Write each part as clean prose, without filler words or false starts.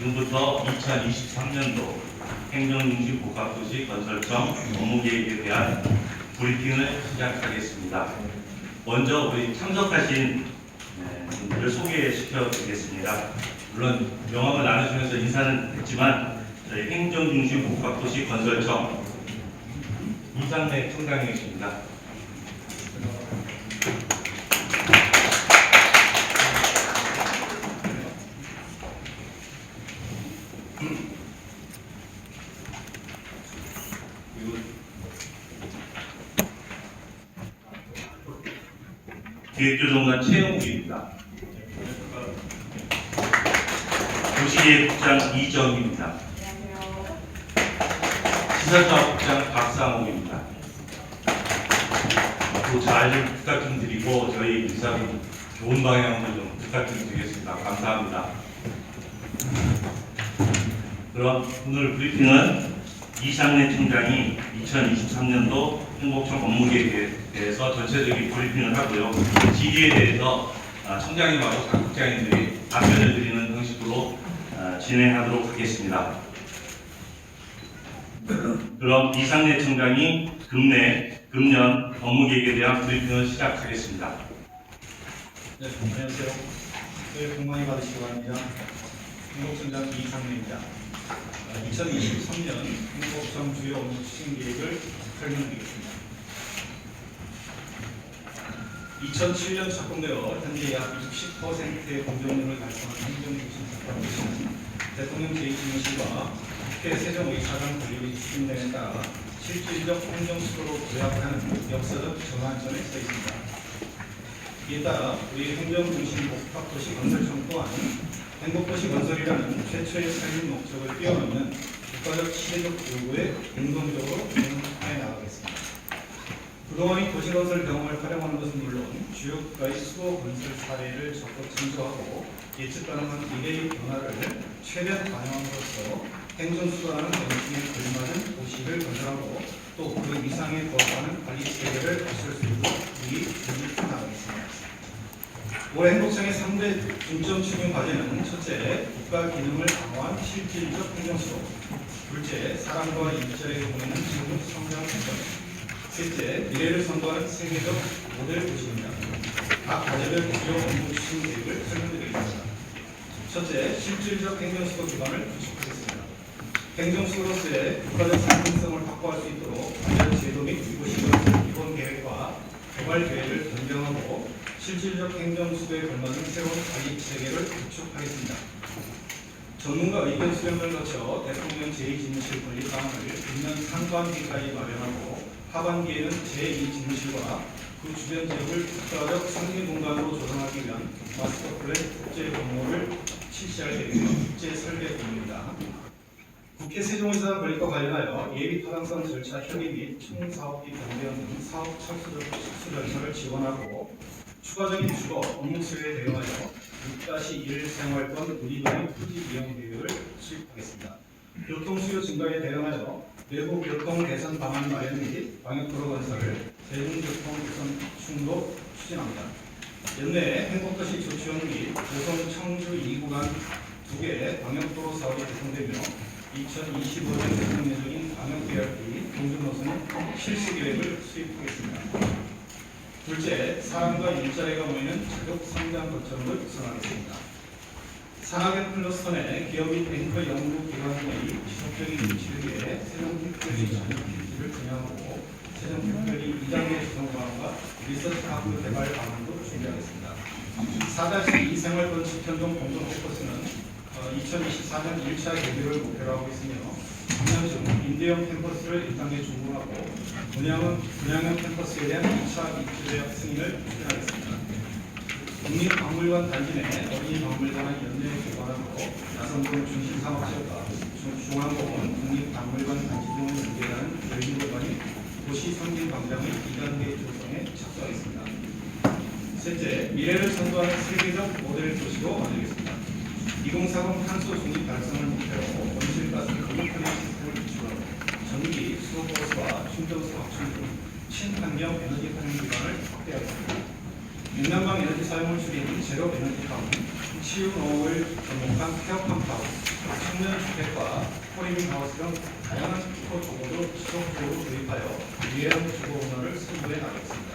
지금부터 2023년도 행정중심 복합도시 건설청 업무계획에 대한 브리핑을 시작하겠습니다. 먼저 우리 참석하신 분들을 소개시켜 드리겠습니다. 물론 명함을 나누시면서 인사는 했지만 저희 행정중심 복합도시 건설청 이상래 청장님이십니다. 기획조정관 최영욱입니다. 도시계획국장 이정입니다. 시설사업국장 박상욱입니다. 또 잘 부탁 좀 드리고 저희 인사도 좋은 방향으로 좀 부탁 좀 드리겠습니다. 감사합니다. 그럼 오늘 브리핑은 이상래 청장이 2023년도 행복청 업무계획에 대해서 전체적인 브리핑을 하고요. 질의에 대해서 청장님하고 각 국장님들이 답변을 드리는 형식으로 진행하도록 하겠습니다. 그럼 이상래 청장이 금년 업무계획에 대한 브리핑을 시작하겠습니다. 네, 안녕하세요. 네, 복 많이 받으시기 바랍니다. 행복청장 이상래입니다. 2023년 행복청 주요 업무 추진 계획을 설명드리겠습니다. 2007년 착공되어 현재 약 60%의 공정률을 달성한 행정중심 복합도시는 대통령 제2집무실과 국회 세종의사당 건립이 추진됨에 따라 실질적 행정수도로 도약하는 역사적 전환점에 서 있습니다. 이에 따라 우리 행정중심 복합도시 건설청 또한 행복도시 건설이라는 최초의 설립 목적을 뛰어넘는 국가적 시대적 요구에 능동적으로 응하여 나가겠습니다. 그동안의 도시건설 경험을 활용하는 것은 물론 주요 국가의 수도 건설 사례를 적극 참조하고 예측 가능한 미래의 변화를 최대한 반영함으로써 행정수도라는 명칭에 걸맞은 도시를 건설하고 또 그 이상의 거부하는 관리 체계를 갖출 수 있도록 우리 준비해 나가겠습니다. 올해 행복청의 3대 중점 추진 과제는 첫째, 국가 기능을 강화한 실질적 행정수도, 둘째, 사람과 일자리의 경우에는 지금 성장 공정, 셋째, 미래를 선도하는 세계적 모델 도시입니다. 각 과제별 주요 업무 추진 계획을 설명드리겠습니다. 첫째, 실질적 행정수도 기반을 구축하겠습니다. 행정수도로서의 국가적 상징성을 확보할 수 있도록 관련 제도 및 도시건설 기본 계획과 개발 계획을 변경하고 실질적 행정수도에 걸맞는 새로운 관리 체계를 구축하겠습니다. 전문가 의견 수렴을 거쳐 대통령 제2집무실 건립 방안을 금년 상반기까지 마련하고 하반기에는 제2집무실과 그 주변 지역을 국가적 상징 공간으로 조성하기 위한 마스터 플랜 국제 공모를 실시할 계획입니다. 국제 설계 공모입니다. 국회 세종의사당 건립과 관련하여 예비 타당성 절차 협의 및 총사업비 변경 등 사업 철수 절차를 지원하고 추가적인 주거, 업무 수요에 대응하여 6-1 생활권 누리도의 토지 이용 계획을 수립하겠습니다. 교통 수요 증가에 대응하여 내부 교통 개선 방안 마련 및 광역도로 건설을 대중교통 개선 충도 추진합니다. 연내에 행복도시 조치원 및 고성 청주 2구간 2개 광역도로 사업이 개통되며 2025년 개통 예정인 광역계획 공중노선 실시 계획을 수립하겠습니다. 둘째, 사람과 일자리가 모이는 지속 성장 거점을 구성하겠습니다. 산학연 클러스터 내 기업 및 앵커 연구기관의 지속적인 유치를 위해 세종특별시 전략기지를 분양하고 세종특별시 2단계 조성 방안과 리서치 학교 개발 방안도 준비하겠습니다. 4-2 생활권 집현동 공동 캠퍼스는 2024년 1차 개교를 목표로 하고 있으며 3년 중 임대형 캠퍼스를 1단계 준공하고 분양형 캠퍼스에 대한 2차 입주제약 승인을 추진하겠습니다. 국립박물관 단지 내 어린이 박물관을 연내 개관하고 나선동 중심상업지역과 중앙공원 국립박물관 단지 등을 연계하는 열린공간인 도시상징광장의 2단계 조성에 착수하겠습니다. 셋째, 미래를 선도하는 세계적 모델 도시로 만들겠습니다. 2040 탄소 중립 달성을 목표로 온실가스 공급하는 시스템을 구축하고 전기, 수도버스와 충전소 확충 등 친환경 에너지 활용 기반을 확대하겠습니다. 냉난방 에너지 사용을 줄이는 제로 에너지 타운, 치유 농업을 접목한 폐업한 타운, 청년주택과 코리빙 하우스 등 다양한 특허 조건도 지속적으로 도입하여 유해한 주거 문화를 선도해 나가겠습니다.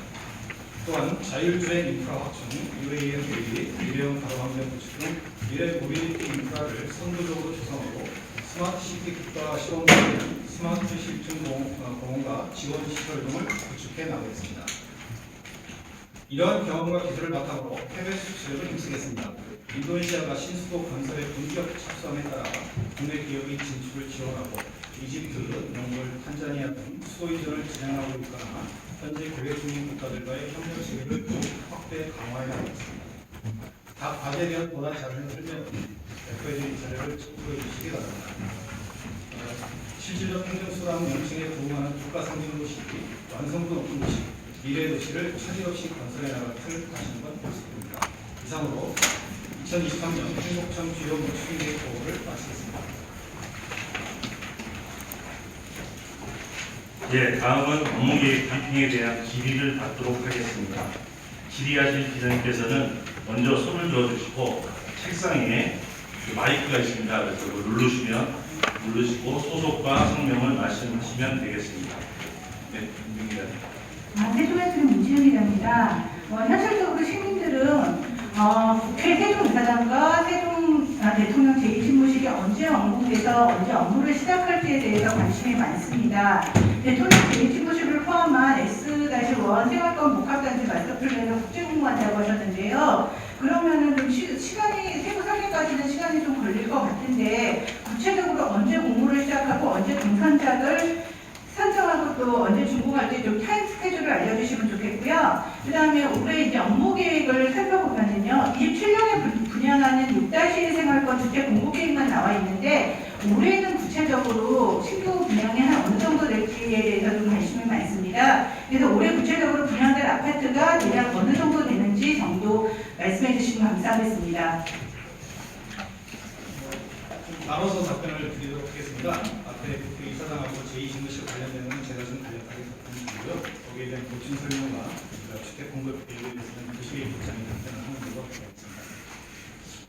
또한 자율주행 인프라 확충, UAM 대비, 유해형 가로환경 구축 등 미래 모빌리티 인프라를 선도적으로 조성하고 스마트 시티 국가 시범 기반 스마트 실증 공원과 지원 시설 등을 구축해 나가겠습니다. 이러한 경험과 기술을 바탕으로 해외 수출력을 힘쓰겠습니다. 인도네시아가 신수도 건설에 본격 착수함에 따라 국내 기업의 진출을 지원하고 이집트, 몽골, 탄자니아 등 수도 이전을 진행하고 있거나 현재 계획 중인 국가들과의 협력 체계를 확대 강화해 나가겠습니다. 각 과제에 대한 보다 자세한 설명은 대표적인 사례를 참고해 주시기 바랍니다. 실질적 행정수랑 명칭에 부응하는 국가 상징 도시, 완성도 높은 도시, 미래 도시를 차질 없이 건설해 나갈 틀을 다시 한번 말씀드립니다. 이상으로 2023년 행복청 주요 추진 계획 보고를 마치겠습니다. 예, 다음은 업무계획 브리핑에 대한 질의를 받도록 하겠습니다. 질의하실 기자님께서는 먼저 손을 들어주시고 책상에 마이크가 있습니다. 그래서 그걸 누르시고 소속과 성명을 말씀하시면 되겠습니다. 네, 세종에서는 문지은이랍니다. 현실적으로 시민들은 국회 세종이사장과 세종 대통령 제2집무실이 언제 완공돼서 언제 업무를 시작할지에 대해서 관심이 많습니다. 대통령 제2집무실을 포함한 S-1 생활권 복합단지 마스터플랜을 국제공모한다고 하셨는데요. 그러면은 좀 시간이 세부 설계까지는 시간이 좀 걸릴 것 같은데 구체적으로 언제 공모를 시작하고 언제 동산작을 선정하고 또 언제 준공할지 좀 타임 스케줄을 알려주시면 좋겠고요. 그 다음에 올해 이제 업무 계획을 살펴보면은요, 27년에 분양하는 6-1 생활권 주택 공급 계획만 나와 있는데 올해는 구체적으로 신규 분양이 한 어느 정도 될지에 대해서 좀 관심이 많습니다. 그래서 올해 구체적으로 분양될 아파트가 대략 어느 정도 되는지 정도 말씀해 주시면 감사하겠습니다. 나눠서 답변을 드리도록 하겠습니다. 앞에 그 이사장하고 제2집무실 관련되는 건 제가 좀 간략하게 답변 드리고요. 거기에 대한 보충 설명과 주택 공급 계획에 대해서는 교수의 입장에 답변을 하는 걸로 하겠습니다.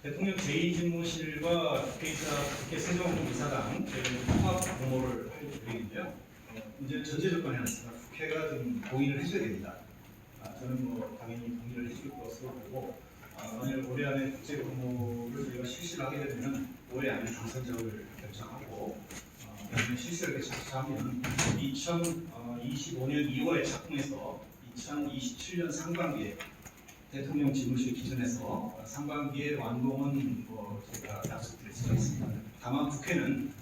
대통령 제2집무실과 국회 세종이사당 저희는 통합 공모를 할 계획인데요. 이제 전제 조건이 하나 있습니다. 국회가 좀 동의를 해줘야 됩니다. 저는 뭐 당연히 동의를 해줄 것으로 보고 만약 올해 안에 국제 공모를 저희가 실시를 하게 되면 올해 안에 당선작을 결정하고 실시를 착수하면 2025년 2월에 착공해서 2027년 상반기에 대통령 집무실 기준에서 상반기에 완공은 제가 약속드릴 수가 있습니다. 다만 국회는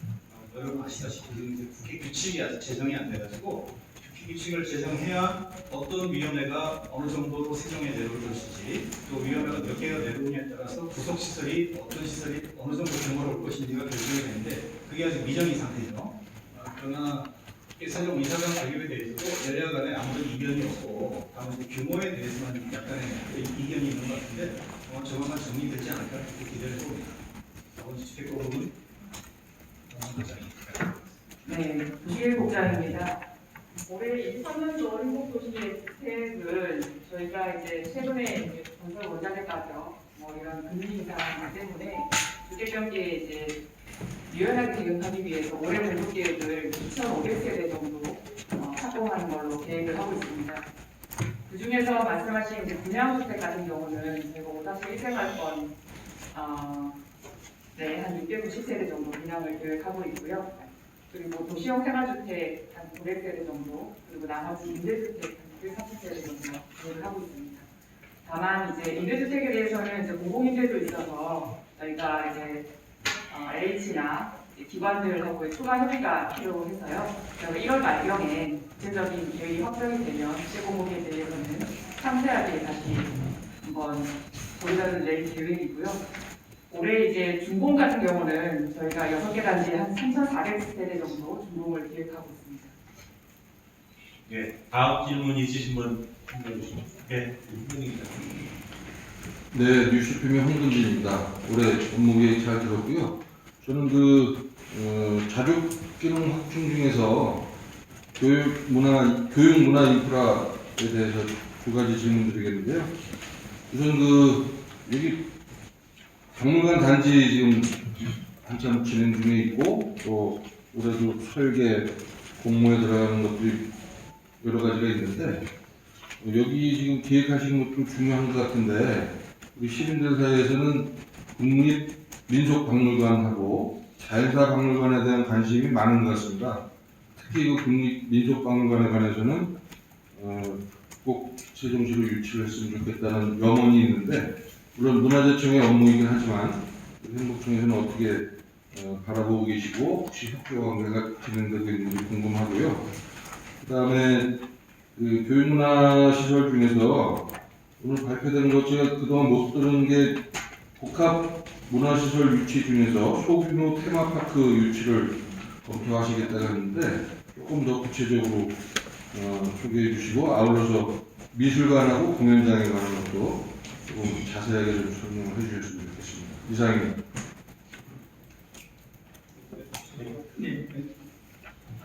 여러분 아시다시피 이제 국회 규칙이 아직 제정이 안 돼가지고 규칙을 제정해야 어떤 위원회가 어느 정도로 세정에 내려올 것인지 또 위원회가 몇 개가 내려오냐에 따라서 구속시설이 어떤 시설이 어느 정도 규모로 올 것인지가 결정이 되는데 그게 아직 미정인 상태죠. 그러나 세종이사장 자격에 대해서도 여야 간에 아무런 이견이 없고 다만 규모에 대해서만 약간의 이견이 있는 것 같은데 조만간 정리되지 않을까 이렇게 기대를 해봅니다. 나머지 주택법은 네, 부실 복장입니다. 올해 23년도 행복도시의 주택을 저희가 이제 최근에 건설 원자재 가격 이런 금리 인상이기 때문에 주택 경기에 이제 유연하게 대응하기 위해서 올해 공급 계획을 2,500세대 정도 착공하는 걸로 계획을 하고 있습니다. 그 중에서 말씀하신 이제 분양주택 같은 경우는 저희가 5-1생활권 한 690세대 정도 분양을 계획하고 있고요. 그리고 도시형 생활주택 한 900세대 정도, 그리고 나머지 임대주택 한 240세대 정도 계획을 하고 있습니다. 다만 이제 임대주택에 대해서는 이제 공공임대도 있어서 저희가 이제 H나 기관들하고의 추가 협의가 필요해서요. 1월 말경에 구체적인 계획이 확정이 되면 시공목에 대해서는 상세하게 다시 한번 보도자료를 낼 계획이고요. 올해 이제 준공 같은 경우는 저희가 6개 단지에 한 3,400세대 정도 준공을 계획하고 있습니다. 예, 다음 질문 있으신 분 해주시죠. 예, 네, 뉴스피미 홍근진입니다. 올해 업무계획 잘 들었고요. 저는 자족 기능 확충 중에서 교육 문화 인프라에 대해서 두 가지 질문 드리겠는데요. 우선 여기 박물관 단지 지금 한참 진행 중에 있고 또 올해도 설계 공모에 들어가는 것들이 여러 가지가 있는데 여기 지금 기획하시는 것도 중요한 것 같은데 우리 시민들 사이에서는 국립민속박물관하고 자연사박물관에 대한 관심이 많은 것 같습니다. 특히 그 국립민속박물관에 관해서는 꼭 세종시로 유치를 했으면 좋겠다는 염원이 있는데 물론 문화재청의 업무이긴 하지만 행복청에서는 어떻게 바라보고 계시고 혹시 협조 관계가 진행되고 있는지 궁금하고요. 그다음에 그 교육문화시설 중에서 오늘 발표되는 것 제가 그동안 못 들은 게 복합 문화시설 유치 중에서 소규모 테마파크 유치를 검토하시겠다고 하는데 조금 더 구체적으로 소개해 주시고 아울러서 미술관하고 공연장에 관한 것도 조금 자세하게 좀 설명을 해 주셨으면 좋겠습니다. 이상입니다. 네,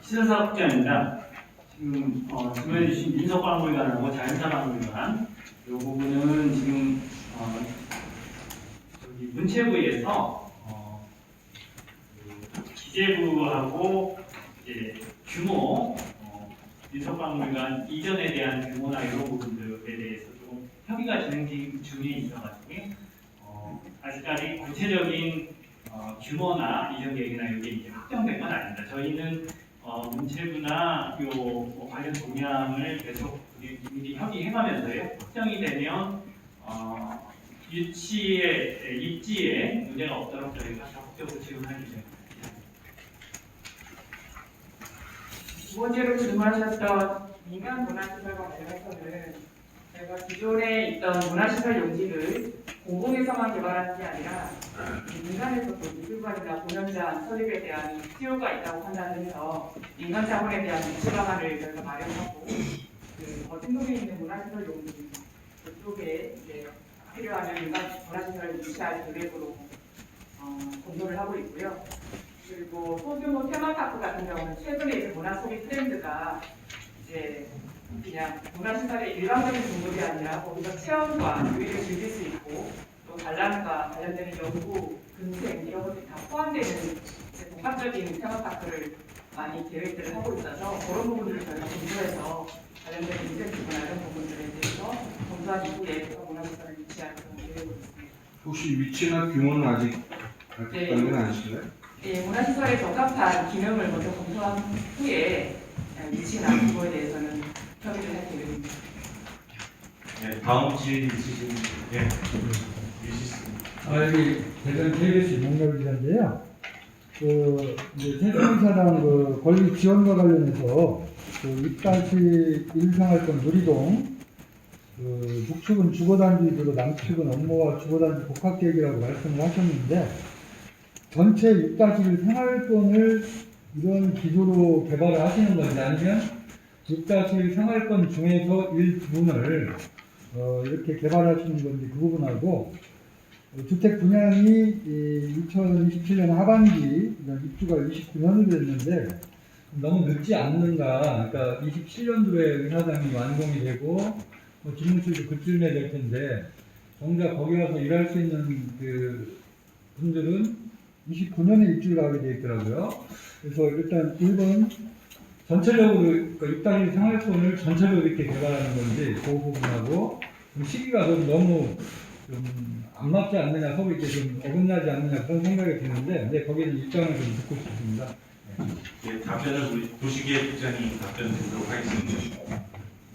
시설사업장입니다. 지금 질문해 주신 민속박물관하고 자연사박물관 이 부분은 지금 저기 문체부에서 기재부하고 이제 규모 민속박물관 이전에 대한 규모나 이런 부분들에 대해서 조금 협의가 진행 중에 있어가지고 아직까지 구체적인 규모나 이전 계획이나 이게 이제 확정된 건 아닙니다. 저희는 문체부나 관련 동향을 계속 미리 협의해가면서요. 확정이 되면 유치에 입지에 문제가 없도록 저희가 적극적으로 지원할 예정입니다. 두 번째로 질문하셨던 민간 문화시설과 관련해서는 저희가 기존에 있던 문화시설 용지를 공공에서만 개발하는 게 아니라 민간에서도 미술관이나 공연장 설립에 대한 필요가 있다고 판단해서 민간 자본에 대한 유치 방안을 저희가 마련하고 어딘동에 있는 문화시설 용지 그쪽에 이제 필요한 민간 문화시설을 유치할 계획으로 검토를 하고 있고요. 그리고 소규모 테마파크 같은 경우는 최근에 이제 문화 소비 트렌드가 이제 그냥 문화시설의 일반적인 공급이 아니라 거기서 체험과 교육을 즐길 수 있고 또 관람과 관련되는 연구, 근생 이런 것들이 다 포함되는 이제 복합적인 테마파크를 많이 계획들을 하고 있어서 그런 부분들을 저희가 검토해서 관련된 인센티브나 이런 부분들에 대해서 검토한 이후에 문화시설을 유치할 그런 계획으로 있습니다. 혹시 위치나 규모는 아직 발표된 건 아니신가요? 예, 문화시설에 적합한 기능을 먼저 검토한 후에 위치나 규모에 대해서는 협의를 할 계획입니다. 네, 다음 질의 있으신 유시스. 여기 대전 KBS 목록이인데요. 이제 세종사당 권리 지원과 관련해서 입다시 일상활동 누리동 북측은 주거단지이고 남측은 업무와 주거단지 복합계획이라고 말씀을 하셨는데 전체 6-1 생활권을 이런 기조로 개발을 하시는 건지 아니면 6-1 생활권 중에서 일부분을 이렇게 개발하시는 건지 그 부분하고 주택 분양이 2027년 하반기 입주가 29년이 됐는데 너무 늦지 않는가. 그러니까 27년도에 의사당이 완공이 되고 집무실도 그쯤에 될 텐데 정작 거기 가서 일할 수 있는 그 분들은 29년에 입주를 하게 되어 있더라고요. 그래서 일단 1번 전체적으로 그러니까 6-1 생활권을 전체적으로 이렇게 개발하는 건지 그 부분하고 시기가 너무 좀 안 맞지 않느냐, 서로 이렇게 좀 어긋나지 않느냐 그런 생각이 드는데, 네, 거기는 입장을 좀 듣고 싶습니다. 예, 답변을 우리 도시계획국장이 답변 드리도록 하겠습니다.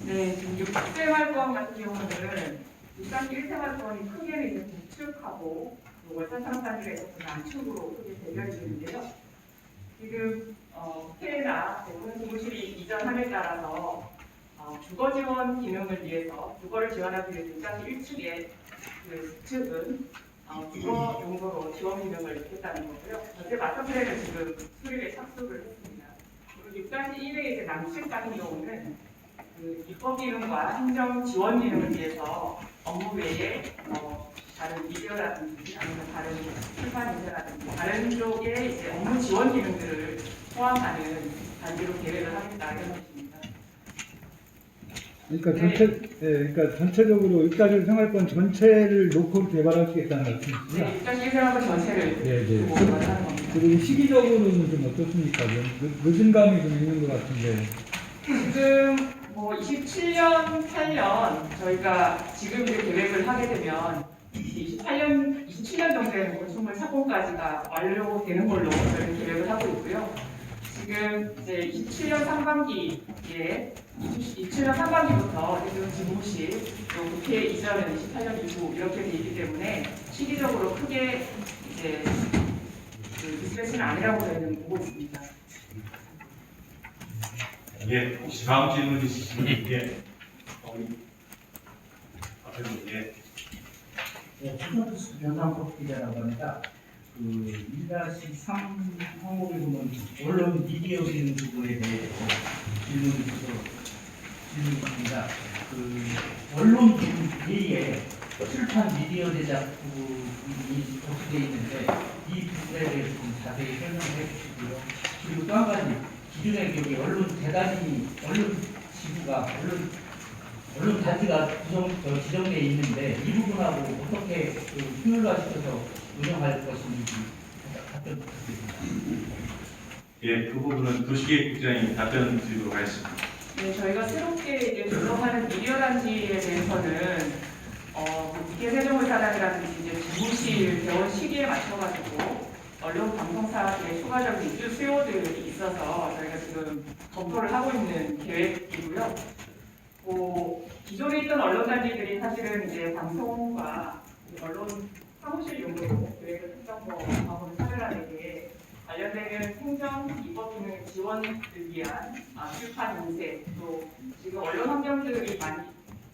네, 지금 6생활권 같은 경우는 6-1 생활권이 크게는 이제 북측하고 월산상단지가 있어서 남측으로 크게 대결이 되는데요. 지금 호텔이나 대부분 사무실이 이전함에 따라서 주거 지원 기능을 위해서 주거를 지원하기 위해서 6-1측에 그 측은 주거 용도로 지원 기능을 했다는 거고요. 현재 마스터 플랜을 지금 수립에 착수를 했습니다. 그리고 6-1의 이제 남측 같은 경우는 그 입법 기능과 행정 지원 기능을 위해서 업무 외에 다른 미디어라든지 아니면 다른 출판 인쇄라든지 다른 쪽의 이제 업무 지원 기능들을 포함하는 단지로 계획을 하겠다 이런 것입니다. 그러니까 전체적으로 6-1 생활권 전체를 놓고 개발하시겠다는 말씀이시죠? 네, 6-1 생활권 전체를 네. 두고 개발하는 겁니다. 그리고 시기적으로는 좀 어떻습니까? 좀 늦은 감이 좀 있는 것 같은데. 지금 뭐 27년, 8년 저희가 지금 이제 계획을 하게 되면 27년 정도에는 건축물 착공까지가 완료되는 걸로 저희는 계획을 하고 있고요. 지금 이제 27년 상반기에 27년 상반기부터 지금 집무실 또 국회 이전은 28년 이후 이렇게 돼 있기 때문에 시기적으로 크게 이제 그 디스패치는 아니라고 저희는 보고 있습니다. 예, 혹시 다음 질문 있으시면 예, 앞에서 예. 네, 주소투스 변상석 기자라고 합니다. 그 1-3 항목에 보면 언론 미디어 기능 부분에 대해서 질문입니다. 그 언론 기능 외에 출판 미디어 제작 부분이 어떻게 있는데 이 부분에 대해서 좀 자세히 설명해 주시고요. 그리고 또 한 가지 기존의 여기 언론 대단히 언론 지부가 언론 단지가 지정되어 있는데 이 부분하고 어떻게 효율화시켜서 운영할 것인지 답변 부탁드립니다. 예, 그 부분은 도시계획국장님 답변 드리도록 하겠습니다. 네, 저희가 새롭게 이제 조성하는 미디어 단지에 대해서는 국회 세종의사당이라든지 이제 집무실 개원 시기에 맞춰가지고 언론 방송사의 추가적인 입주 수요들이 있어서 저희가 지금 검토를 하고 있는 계획이고요. 기존에 있던 언론 단지들이 사실은 이제 방송과 언론 사무실 용도로 계획을 특정하고는 차별화되게 관련되는 행정, 입법 기능 지원을 위한 출판 인쇄 또 지금 언론 환경들이 많이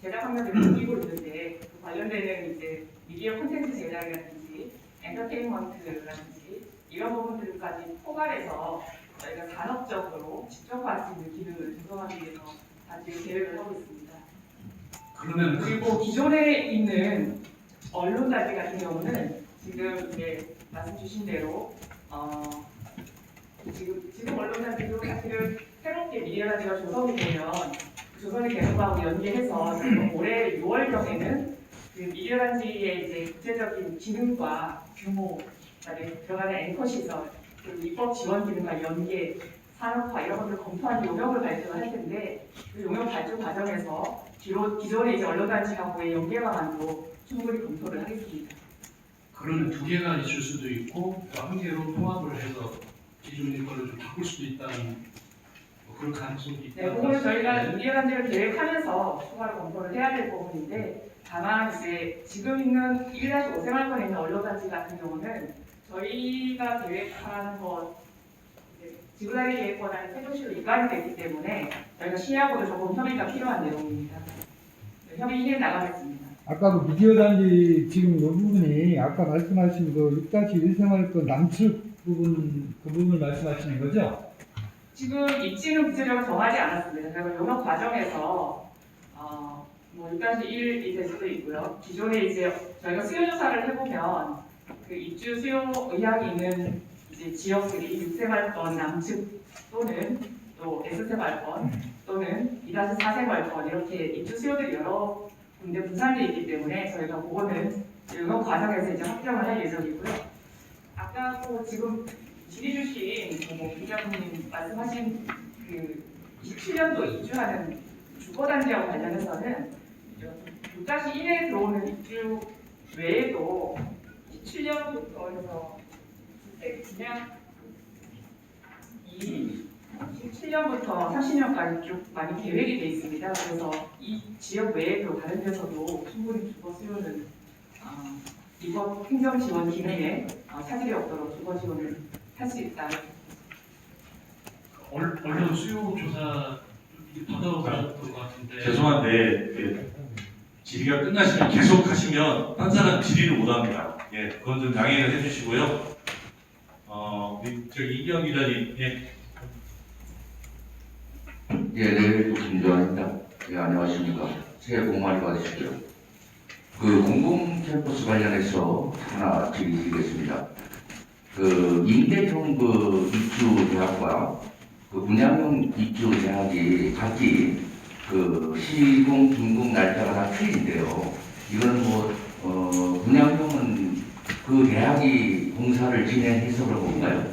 제작 환경들이 바뀌고 있는데 그 관련되는 이제 미디어 콘텐츠 제작이라든지 엔터테인먼트라든지 이런 부분들까지 포괄해서 저희가 산업적으로 직접할 수 있는 기능을 조성하기 위해서 단지 계획을 하고 있습니다. 그리고 기존에 있는 언론 단지 같은 경우는 지금 이제 말씀 주신 대로 지금 언론 단지도 사실은 새롭게 미디어 단지가 조성이 되면 조선이 계속하고 연계해서 올해 6월경에는 그 미디어 단지의 이제 구체적인 기능과 규모, 그다음에 들어가는 앵커 시설, 그리고 입법 지원 기능과 연계, 산업화 이런 것들을 검토한 용역을 발표할 텐데 그 용역 발표 과정에서 기존의 이제 언론 단지하고의 연계 방안도 충분히 검토를 하겠습니다. 그러면 두 개가 있을 수도 있고 또 한 개로 통합을 해서 기존의 거를 좀 바꿀 수도 있다는 뭐 그런 가능성이 있다. 네, 그거는 저희가 미디어 단지를 계획하면서 추가로 검토를 해야 될 부분인데 다만 이제 지금 있는 1-5 생활권에 있는 언론 단지 같은 경우는 저희가 계획하는 것 지구단위 계획보다는 세종시로 이관이 됐기 때문에 저희가 시하고도 조금 협의가 필요한 내용입니다. 네, 협의해 나가겠습니다. 아까 그 미디어 단지 지금 이 부분이 아까 말씀하신 그 6-1 생활권 남측 부분 그 부분을 말씀하시는 거죠? 지금 입지는 구체적으로 정하지 않았습니다. 저희가 용역 과정에서 뭐 6-1이 될 수도 있고요. 기존에 이제 저희가 수요 조사를 해보면 그 입주 수요 의향이 있는 이제 지역들이 6생활권 남측 또는 또 S생활권 또는 2-4 생활권 이렇게 입주 수요들이 여러 군데 분산되어 있기 때문에 저희가 그거는 용역 과정에서 이제 확정을 할 예정이고요. 아까 지금 질의 주신 기자분님 말씀하신 그 27년도 입주하는 주거단지하고 관련해서는 6-1에 들어오는 입주 외에도 17년부터 해서 그냥 이 17년부터 30년까지 쭉 많이 계획이 돼 있습니다. 그래서 이 지역 외에도 다른 데서도 충분히 주거 수요는 이번 행정 지원 기능에 차질이 없도록 주거 지원을 할 수 있다. 언론 수요 조사 받아보셨던 것 같은데. 죄송한데 그 질의가 끝나시면 계속 하시면 딴 사람 질의를 못합니다. 예, 그건 좀 양해를 해주시고요. 저기 이경 기자님, 예. 예, 네, 김조환입니다. 예, 안녕하십니까. 새해 복 많이 받으시고요. 그 공공 캠퍼스 관련해서 하나 드리겠습니다. 그 임대형 그 입주 대학과 그 분양형 입주 대학이 각기 그 시공, 준공 날짜가 다 틀린데요. 이거는 분양형은 그 대학이 공사를 진행해서 그런 건가요?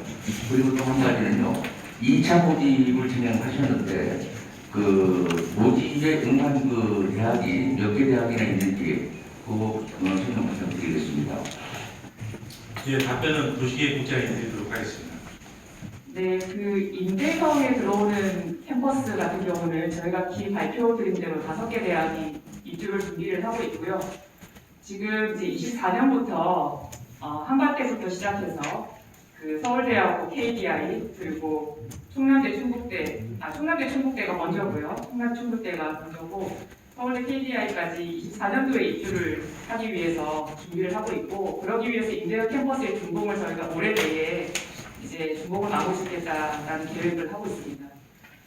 그리고 또 한 가지는요. 2차 모집을 진행하셨는데 그 모집에 응한 그 대학이 몇 개 대학이나 있는지 그거 설명 부탁드리겠습니다. 예, 답변은 도시계획국장에 드리도록 하겠습니다. 네, 그 임대성에 들어오는 캠퍼스 같은 경우는 저희가 기 발표드린 대로 5개 대학이 입주를 준비를 하고 있고요. 지금 이제 24년부터 한밭대부터 시작해서 그 서울대하고 KDI 그리고 충남대 충북대가 먼저고요. 충남 충북대가 먼저고 서울대 KDI까지 24년도에 입주를 하기 위해서 준비를 하고 있고 그러기 위해서 임대형 캠퍼스의 준공을 저희가 올해 내에 이제 준공을 마구 짓겠다라는 계획을 하고 있습니다.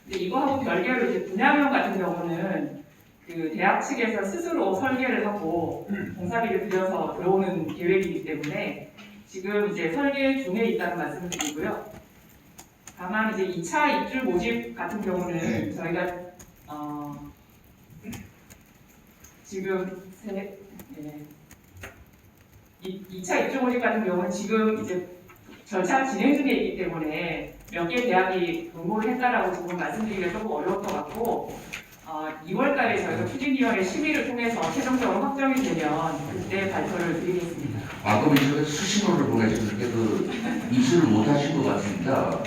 근데 이거하고 별개로 이제 분양형 같은 경우는 그 대학 측에서 스스로 설계를 하고 공사비를 들여서 들어오는 계획이기 때문에 지금 이제 설계 중에 있다는 말씀을 드리고요. 다만 이제 2차 입주 모집 같은 경우는 저희가 지금 2차 입주 모집 같은 경우는 지금 이제 절차 진행 중에 있기 때문에 몇 개 대학이 응모를 했다라고 지금 말씀드리기가 조금 어려울 것 같고 2월 달에 저희가 추진위원회 심의를 통해서 최종적으로 확정이 되면 그때 발표를 드리겠습니다. 그럼 제가 수신호를 보내셨는데 그 입수를 못 하신 것 같습니다.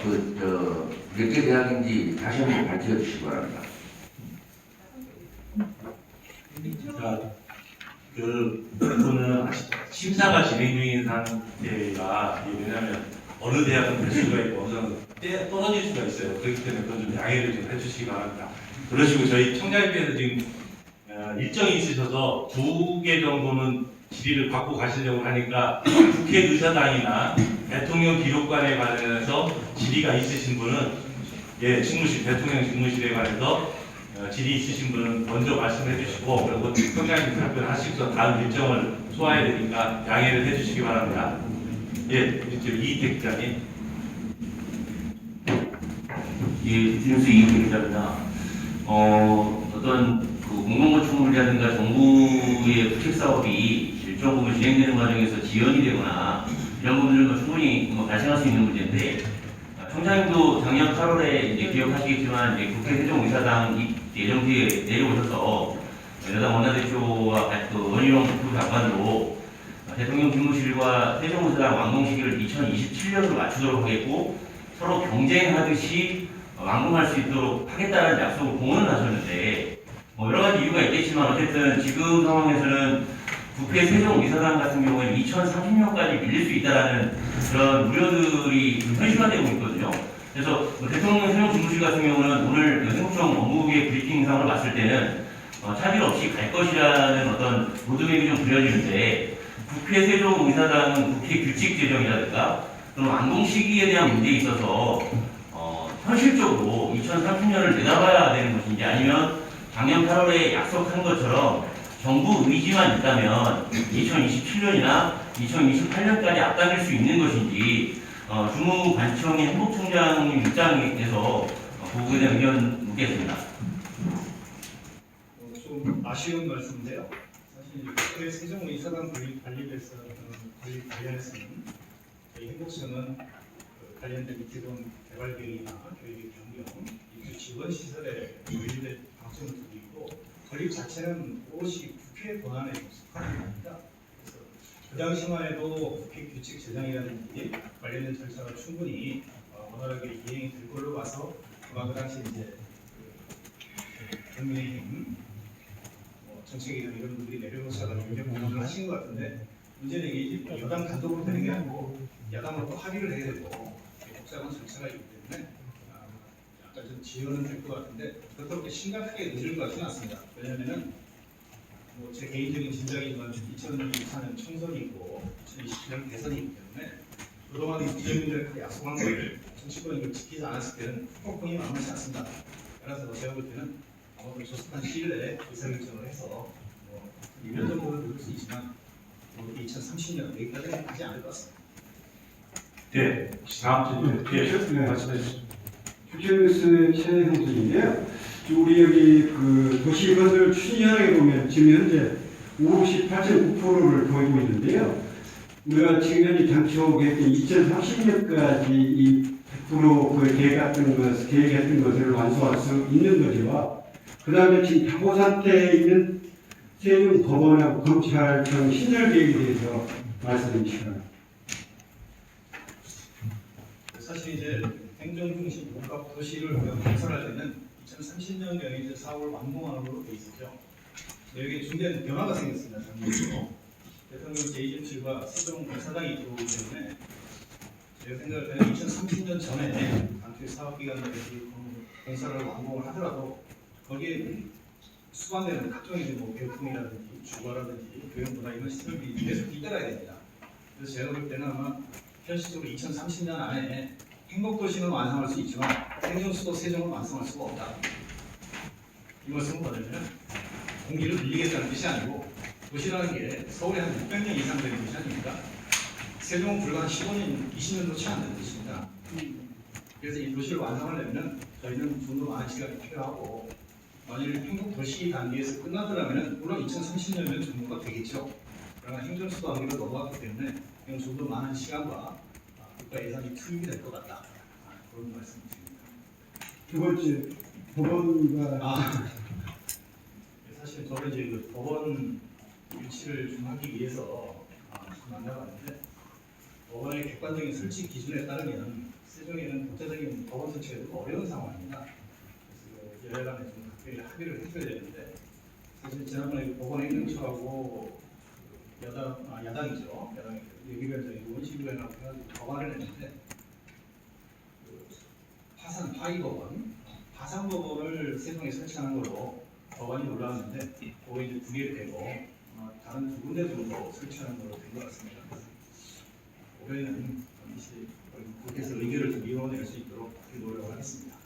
몇 개 대학인지 다시 한번 밝혀 주시기 바랍니다. 자, 그분은 심사가 진행 중인 상태가 왜냐하면 어느 대학은 될 수가 있고 어느 대학은 떨어질 수가 있어요. 그렇기 때문에 그건 좀 양해를 좀 해주시기 바랍니다. 그러시고 저희 청장님께서 지금 일정이 있으셔서 2개 정도는 질의를 받고 가시려고 하니까 국회의사당이나 대통령 기록관에 관련해서 질의가 있으신 분은 대통령 직무실에 관해서 질의 있으신 분은 먼저 말씀해 주시고 그리고 청장님 답변하시고서 다음 일정을 소화해야 되니까 양해를 해 주시기 바랍니다. 이택 기자님. 뉴스 이택 기자입니다. 어떤 그 공공건축물이라든가 정부의 국책 사업이 일정 부분 진행되는 과정에서 지연이 되거나 이런 부분들도 충분히 발생할 수 있는 문제인데 청장님도 작년 8월에 이제 기억하시겠지만 이제 국회 세종의사당 예정지에 내려오셔서 여당 원내대표와 그 원희룡 국토부 장관으로 대통령 집무실과 세종의사당 완공 시기를 2027년으로 맞추도록 하겠고 서로 경쟁하듯이 완공할 수 있도록 하겠다는 약속을 공언을 하셨는데 여러 가지 이유가 있겠지만 어쨌든 지금 상황에서는 국회 세종의사당 같은 경우에는 2030년까지 밀릴 수 있다라는 그런 우려들이 현실화되고 있거든요. 그래서 대통령 세종집무실 같은 경우는 오늘 행정청 업무국의 브리핑상으로 봤을 때는 차질 없이 갈 것이라는 어떤 로드맵이 좀 그려지는데 국회 세종의사당은 국회 규칙 제정이라든가 그런 완공 시기에 대한 문제에 있어서 현실적으로 2030년을 내다봐야 되는 것인지 아니면 작년 8월에 약속한 것처럼 정부 의지만 있다면 2027년이나 2028년까지 앞당길 수 있는 것인지 주무관청의 행복총장님 입장에서 그거에 대한 의견 묻겠습니다. 좀 아쉬운 말씀인데요. 사실 국회 세종의사당 관련해서는 저희 행복청은 관련된 입주권 개발 계획이나 교육의 변경, 입주 지원 시설에 관련된 방침을 두고 있고 건립 자체는 오롯이 국회 권한에 속하는 겁니다. 그래서 그 당시만 해도 국회 규칙 제정이라든지 관련된 절차가 충분히 원활하게 이행이 될 걸로 봐서 아마 그 당시 이제 국민의힘 정책이나 이런 분들이 내려오셔서 굉장히 공헌을 하신 것 같은데 문제는 이게 여당 단독으로 되는 게 아니고 야당으로 또 합의를 해야 되고 복잡한 절차가 있기 때문에 약간 좀 지연은 될 것 같은데 그렇게 심각하게 늦을 것 같지는 않습니다. 왜냐하면 제 개인적인 짐작이지만 2024년 총선이 있고 2027년 대선이 있기 때문에 그동안 국민들한테 약속한 것을 정치권이 이걸 지키지 않았을 때는 폭풍이 만만치 않습니다. 그래서 제가 볼 때는 조속한 시일 내에 의사결정을 해서 1년 정도는 늦을 수 있지만 2030년 여기까지는 가지 않을 것 같습니다. 다음 주에 말씀해 주시죠. 주체뉴스의 최형준인데요. 우리 여기 그 도시건설 추진위원회에 보면 지금 현재 58.9%를 보이고 있는데요. 우리가 지금 현재 장치하고 계획된 2030년까지 이 100% 그 계획했던 것을 완수할 수 있는 거지와 그 다음에 지금 타고 상태에 있는 세종 법원하고 검찰청 신설 계획에 대해서 말씀해 주시면. 사실 이제 행정중심 복합 도시를 우리가 건설할 때는 2030년경에 이제 사업을 완공하는 돼 있었죠. 여기 중대한 변화가 생겼습니다. 작년에 대통령 제2정치가 세종 사장이 들어오기 때문에 제가 생각할 때는 2030년 전에 당초에 사업기관들이 공사를 완공을 하더라도 거기에 수반되는 각종 이제 뭐 교통이라든지 주거라든지 교육문화 이런 시설이 계속 뒤따라야 됩니다. 그래서 제가 볼 때는 아마 현실적으로 2030년 안에 행복도시는 완성할 수 있지만 행정수도 세종은 완성할 수가 없다. 이 말씀은 뭐냐면 공기를 늘리겠다는 뜻이 아니고 도시라는 게 서울에 한 600년 이상 되는 도시 아닙니까? 세종은 불과 한 15년, 20년도 채 안 되는 도시입니다. 그래서 이 도시를 완성하려면 저희는 좀 더 많은 시간이 필요하고 만일 행복도시 단계에서 끝나더라면 물론 2030년이면 정도가 되겠죠. 그러나 행정수도 단계로 넘어갔기 때문에 이건 좀 더 많은 시간과 국가 예산이 투입이 될 것 같다. 그런 말씀드립니다. 두 번째, 법원과 사실 저는 이제 그 법원 유치를 좀 하기 위해서 만나봤는데 법원의 객관적인 설치 기준에 따르면 세종에는 독자적인 법원 설치가 좀 어려운 상황입니다. 그래서 여야간에 좀 각별히 합의를 해줘야 되는데 사실 지난번에 법원 행정처하고 야당이죠. 야당이 예비변경이고 원시구역하고 해가지고 법안을 냈는데 파산 파이법원, 파산법원을 세종에 설치하는 걸로 법안이 올라왔는데 그거 이제 두 개를 되고 다른 두 군데 정도 설치하는 걸로 된 것 같습니다. 올해는 반드시 국회에서 의결을 좀 이뤄낼 수 있도록 노력을 하겠습니다.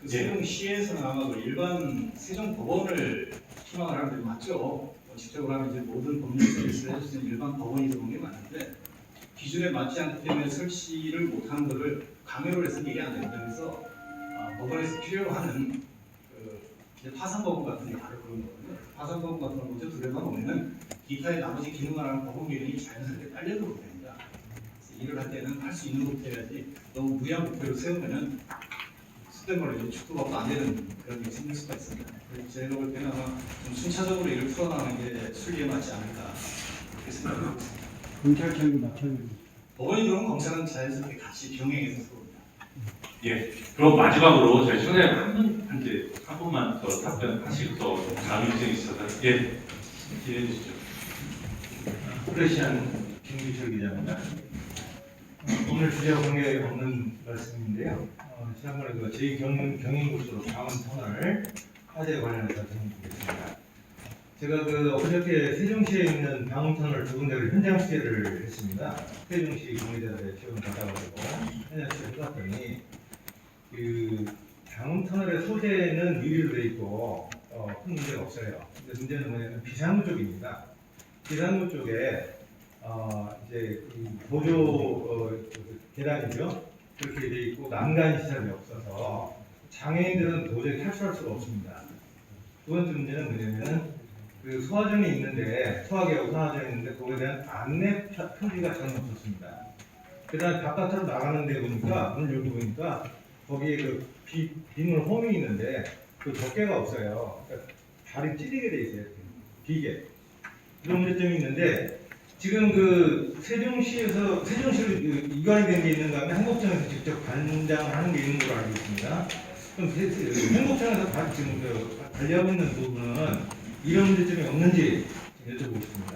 그 세종시에서는 아마 그 일반 세종법원을 희망을 하는 게 맞죠. 원칙적으로 하면 이제 모든 법률 서비스를 해줄 수 있는 일반 법원이 들어온 게 맞는데 기준에 맞지 않기 때문에 설치를 못하는 것을 강요를 해서 이게 안 된다. 그래서 법원에서 필요로 하는 파산법원 같은 게 바로 그런 거거든요. 파산법원 같은 걸 먼저 들여다보면 기타의 나머지 기능을 하는 법원 기능이 자연스럽게 딸려 들어오게 됩니다. 그래서 일을 할 때는 할 수 있는 것부터 해야지 너무 무리한 목표를 세우면은 속된 말로 이제 축구가 안 되는 그런 게 생길 수가 있습니다. 그래서 제가 볼 때는 아마 좀 순차적으로 일을 풀어나가는 게 순리에 맞지 않을까 그렇게 생각하고 있습니다. 검찰청도 마찬가지입니다. 법원이 들어오면 검찰은 자연스럽게 같이 병행해서 들어옵니다. 예. 그럼 마지막으로 저희 청장님 한 분만 더 답변하시고 또 다음 일정이 있어서 기대해 주시죠. 프레시안 김규철 기자입니다. 오늘 주제와 관계없는 말씀인데요. 지난번에 그 제2경인고속도로 강원터널 화재 관련해서 드리겠습니다. 제가 그 어저께 세종시에 있는 강원터널 두 군데를 현장 취재를 했습니다. 세종시 공예대학에 지원 받아가지고 현장 취재를 해봤더니 그 강원터널의 소재는 유리로 되어 있고 큰 문제가 없어요. 근데 문제는 뭐냐면 비상구 쪽입니다. 비상구 쪽에 이제 보조 계단이죠. 그렇게 되어 있고 난간 시설이 없어서 장애인들은 도저히 탈출할 수가 없습니다. 두 번째 문제는 뭐냐면은 그 소화전이 있는데 소화기하고 소화전이 있는데 거기에 대한 안내 표지가 전혀 없었습니다. 그다음 바깥으로 나가는 데 보니까 문을 열고 보니까 거기에 그 비늘 홈이 있는데 그 덮개가 없어요. 그러니까 발이 찢리게 돼 있어요. 비게 이런 문제점이 있는데 지금 그 세종시로 이관이 된 게 있는가 하면 행복청에서 직접 관장을 하는 게 있는 걸로 알고 있습니다. 그럼 행복청에서 지금 관리하고 있는 부분은 이런 문제점이 없는지 여쭤보고 싶습니다.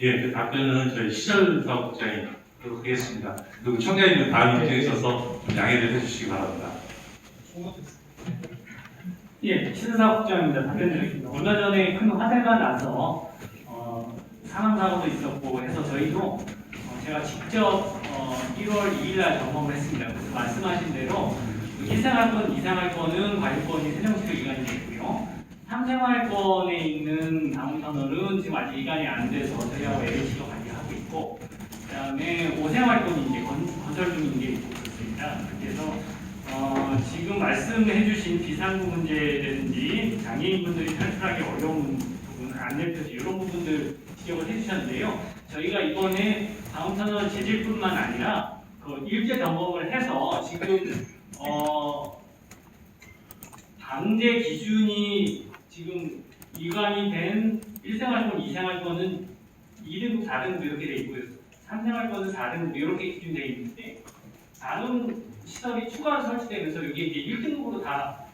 예, 그 답변은 저희 시설사업국장이 하겠습니다. 그리고 청장님은 다음 일정에 있어서 좀 양해를 해주시기 바랍니다. 예, 신사국장입니다. 답변 드리겠습니다. 얼마 전에 큰 화재가 나서 사망사고도 있었고 해서 저희도 제가 직접 1월 2일 날 점검을 했습니다. 그래서 말씀하신 대로 일생활권, 이생활권은 관리권이 세종시로 이관이 됐고요. 상생활권에 있는 다운터널은 지금 아직 이관이 안 돼서 저희하고 LH가 관리하고 있고, 그다음에 5생활권이 이제 건설 중인 게 있고 그렇습니다. 그래서 지금 말씀해주신 비상구 문제라든지 장애인분들이 탈출하기 어려운 부분, 안내표시 이런 부분들 지적을 해주셨는데요. 저희가 이번에 다음 터널 재질뿐만 아니라 그 일제 점검을 해서 지금 방제 기준이 지금 위반이 된 1생활권, 2생활권은 2등급, 4등급 이렇게 돼 있고요. 3생활권은 4등급 이렇게 기준되어 있는데 다른 시설이 추가로 설치되면서 이게 이제 1등급으로 다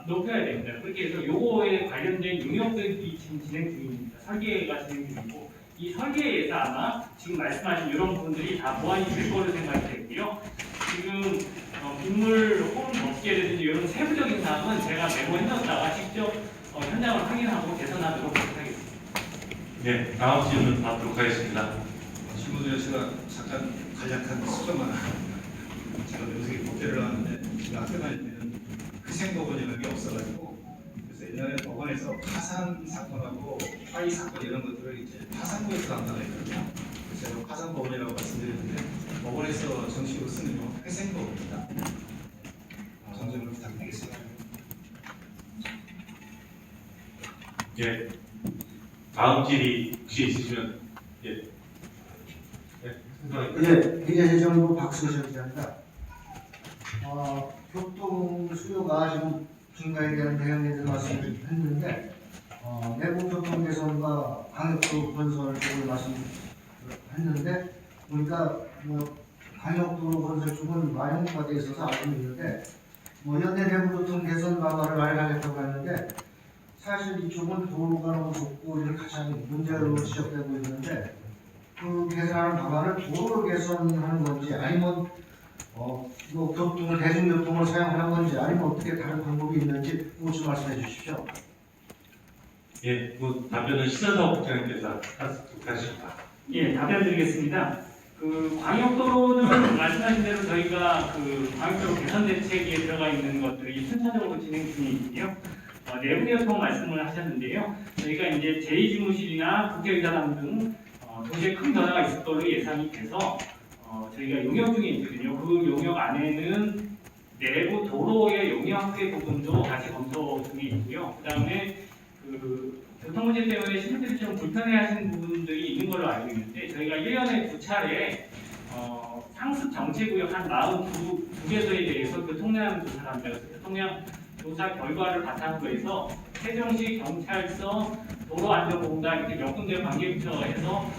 높여야 됩니다. 그렇게 해서 요거에 관련된 용역들이 지금 진행 중입니다. 설계가 진행 중이고 이 설계에 의해서 아마 지금 말씀하신 이런 부분들이 다 보완이 될 거로 생각이 되고요. 지금 빗물 호흡 업계라든지 이런 세부적인 사항은 제가 메모해놨다가 직접 현장을 확인하고 개선하도록 하겠습니다. 네, 다음 질문 받도록 하겠습니다. 질문을 제가 잠깐 간략한 수정만 제가 요새 법대를 하는데 제가 학교 다닐 때는 회생법원이라는 게 없어가지고 그래서 옛날에 법원에서 파산 사건하고 파이 사건 이런 것들을 이제 파산부에서 담당을 했거든요. 그래서 제가 파산법원이라고 말씀드렸는데 법원에서 정식으로 쓰는 건 회생법입니다. 정정을 부탁드리겠습니다. 예. 다음 질의 혹시 있으시면 예. 네, 기재재정부 박수정 기자입니다. 교통 수요가 지금 증가에 대한 대응에 대해서 말씀을 했는데 내부 교통 개선과 광역도로 건설 쪽을 말씀했는데 보니까 광역도로 건설 쪽은 마련화가 돼 있어서 알고 있는데 현대 내부 교통 개선 방안을 마련하겠다고 했는데 사실 이쪽은 도로가 너무 좁고 이게 가장 문제로 지적되고 있는데 그 개선하는 방안을 도로를 개선하는 건지 아니면 교통을 대중교통을 사용하는 건지 아니면 어떻게 다른 방법이 있는지 그것 좀 말씀해 주십시오. 예, 그 답변은 신현석 국장님께서 하십니다. 예, 답변 드리겠습니다. 그 광역도로는 말씀하신 대로 저희가 그 광역도로 개선 대책에 들어가 있는 것들이 순차적으로 진행 중에 있고요. 내부교통 말씀을 하셨는데요. 저희가 이제 제2집무실이나 국회의사당 등 도시에 큰 변화가 있을 걸로 예상이 돼서 저희가 용역 중에 있거든요. 그 용역 안에는 내부 도로의 용역의 부분도 같이 검토 중에 있고요. 그 다음에 그 교통 문제 때문에 시민들이 좀 불편해하시는 부분들이 있는 걸로 알고 있는데 저희가 1년에 2차례 상습 정체구역 한 42개소에 대해서 교통량 조사를 합니다. 그래서 교통량 조사 결과를 바탕으로 해서 세종시 경찰서 도로안전공단 이렇게 몇 군데 관계부처 해서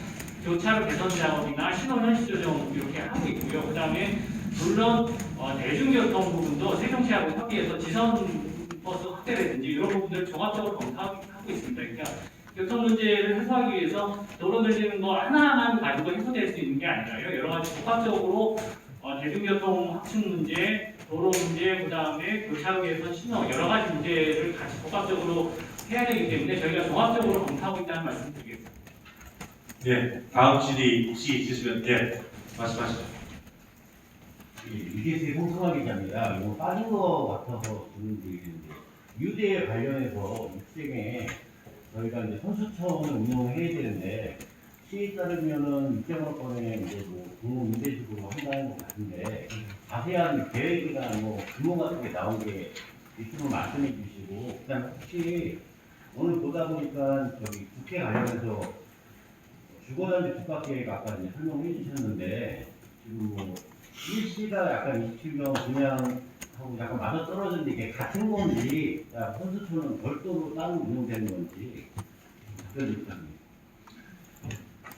교차로 개선 작업이나 신호 현실 조정 이렇게 하고 있고요. 그 다음에 물론 대중교통 부분도 세종시하고 협의해서 지선 버스 확대라든지 이런 부분들을 종합적으로 검토하고 있습니다. 그러니까 교통 문제를 해소하기 위해서 도로 늘리는 거 하나만 가지고 해소될 수 있는 게 아니라요. 여러 가지 복합적으로 대중교통 확충 문제, 도로 문제, 그 다음에 교차로 개선, 신호 여러 가지 문제를 같이 복합적으로 해야 되기 때문에 저희가 종합적으로 검토하고 있다는 말씀 드리겠습니다. 예, 다음 질의 혹시 있으시면 예, 말씀하시죠. 유대세 홍성화 기자입니다. 이거 빠진 거 같아서 듣는 얘기인데 유대에 관련해서 입생에 저희가 이제 선수촌을 운영해야 되는데 시에 따르면은 입장권에 이제 공공 임대식으로 한다는 것 같은데 자세한 계획이나 규모 같은 게 나온 게 있으면 말씀해 주시고 그다음 혹시 오늘 보다 보니까 국회 관련해서 주거단지 국가계획 아까 이제 설명해 주셨는데 지금 일시가 약간 27년 그냥하고 약간 맞아 떨어지는 게 같은 건지 선수촌은 별도로 따로 운영되는 건지 답변 부탁드립니다.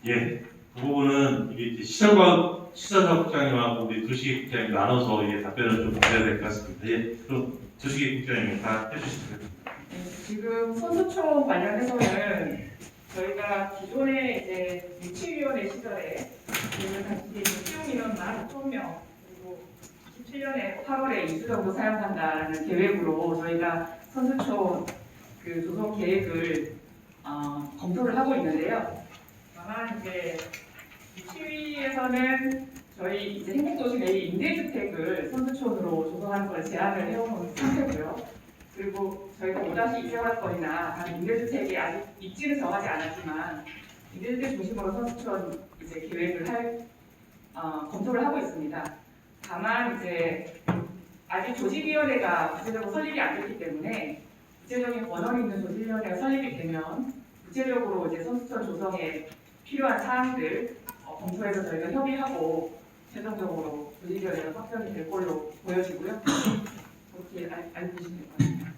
예, 그 부분은 이게 시설석 국장님하고 우리 두식이 국장님 나눠서 이게 답변을 좀 드려야 될 것 같습니다. 예, 그럼 두식이 국장님 다 해주시면 됩니다. 지금 선수촌 관련해서는 저희가 기존에 이제 유치위원회 시절에 그 당시 수용인원만 5,000명 그리고 17년에 8월에 이수 정도 사용한다는 계획으로 저희가 선수촌 그 조성 계획을 검토를 하고 있는데요. 다만 이제 유치위에서는 저희 이제 행복도시 내의 임대주택을 선수촌으로 조성하는 걸 제안을 해온 상태고요. 그리고 저희가 5-2생활권이나 다른 임대주택이 아직 입지는 정하지 않았지만 임대주택 중심으로 선수촌 이제 계획을 검토를 하고 있습니다. 다만 이제 아직 조직위원회가 구체적으로 설립이 안 됐기 때문에 구체적인 권한이 있는 조직위원회가 설립이 되면 구체적으로 이제 선수촌 조성에 필요한 사항들 검토해서 저희가 협의하고 최종적으로 분리지원에서 확정이 될 걸로 보여지고요. 그렇게 알고 계시면 될 것 같습니다.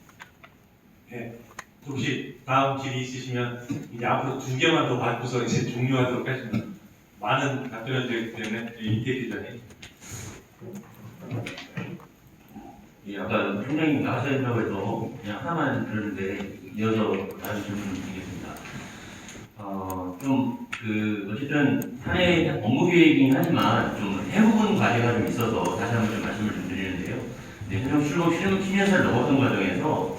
네. 혹시 다음 질의 있으시면 이제 앞으로 2개만 더 받고서 이제 종료하도록 하겠습니다. 많은 답변을 드렸기 때문에 이태 기자님. 예, 아까 총장님 나가셔야 된다고 해서 그냥 하나만 들었는데 이어서 다른 질문 드리겠습니다. 어쨌든 탄핵 업무 계획이긴 하지만 좀 해부분 과제가 좀 있어서 다시 한번 좀 말씀을 좀 드리는데요. 최종 출범 10년차를 넘어선 과정에서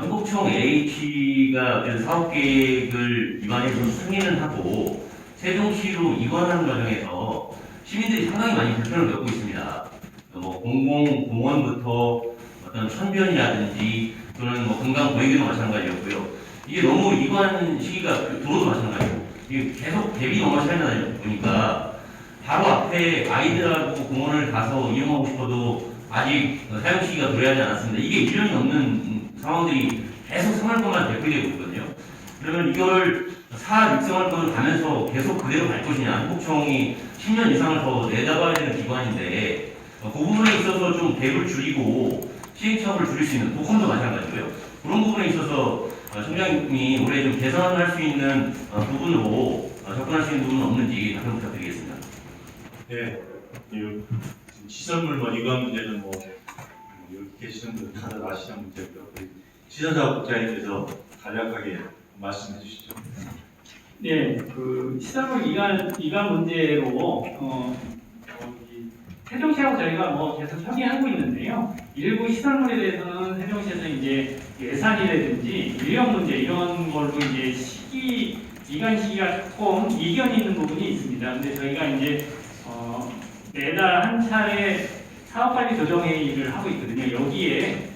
행복청 H가 어쨌든 사업 계획을 입안해서 승인을 하고 세종시로 이관하는 과정에서 시민들이 상당히 많이 불편을 겪고 있습니다. 뭐 공공공원부터 어떤 천변이라든지 또는 뭐 건강 보행도 마찬가지였고요. 이게 너무 이관 시기가 도로도 마찬가지고 이게 계속 대비 너무 차이 나다 보니까 바로 앞에 아이들하고 공원을 가서 이용하고 싶어도 아직 사용 시기가 도래하지 않았습니다. 이게 1년이 넘는 상황들이 계속 생활권만 대표되고 있거든요. 그러면 이걸 사 육성활권을 가면서 계속 그대로 갈 것이냐. 행복청이 10년 이상을 더 내다봐야 되는 기관인데 그 부분에 있어서 좀 갭을 줄이고 시행착오를 줄일 수 있는 보험도 마찬가지고요. 그런 부분에 있어서 청장님이 올해 좀 개선할 수 있는 부분으로 접근할 수 있는 부분은 없는지 답변 부탁드리겠습니다. 네. 시설물 이관 문제는 여기 계시는 분들 다들 아시는 문제고요. 시설사업국장님께서 간략하게 말씀해 주시죠. 네, 그 시설물 이관 문제로 세종시하고 저희가 계속 협의하고 있는데요. 일부 시설물에 대해서는 세종시에서 이제 예산이라든지 인력 문제 이런 걸로 이제 이관 시기가 조금 이견이 있는 부분이 있습니다. 근데 저희가 이제 매달 한 차례 사업관리 조정회의를 하고 있거든요. 여기에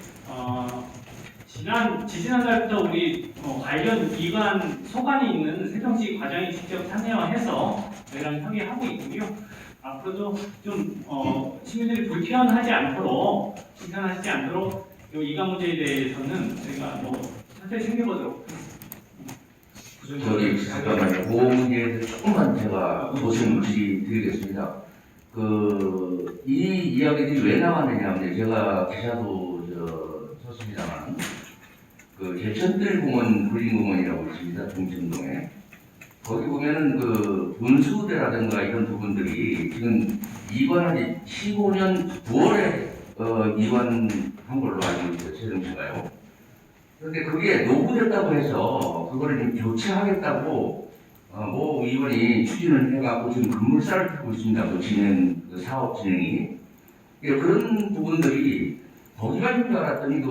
지지난달부터 우리 관련 기관 소관이 있는 세종시 과장이 직접 참여해서 저희랑 협의하고 있고요. 앞으로도 좀 시민들이 불편하지 않도록 이 이관 문제에 대해서는 저희가 천천히 챙겨보도록 하겠습니다. 저기 잠깐만요. 그 문제에 대해서 조금만 제가 도움 드리겠습니다. 이 이야기들이 왜 나왔느냐 하면 제가 기사도 썼습니다만 제천들공원 구린공원이라고 있습니다. 동천동에. 거기 보면은 분수대라든가 이런 부분들이 지금 이관한 지 15년 9월에 이관한 걸로 알고 있어요. 세종시가요. 그런데 그게 노후됐다고 해서 그거를 좀 교체하겠다고 이번이 추진을 해갖고 지금 급물살을 타고 있습니다. 사업 진행이. 그런 부분들이 거기가 있는 줄 알았더니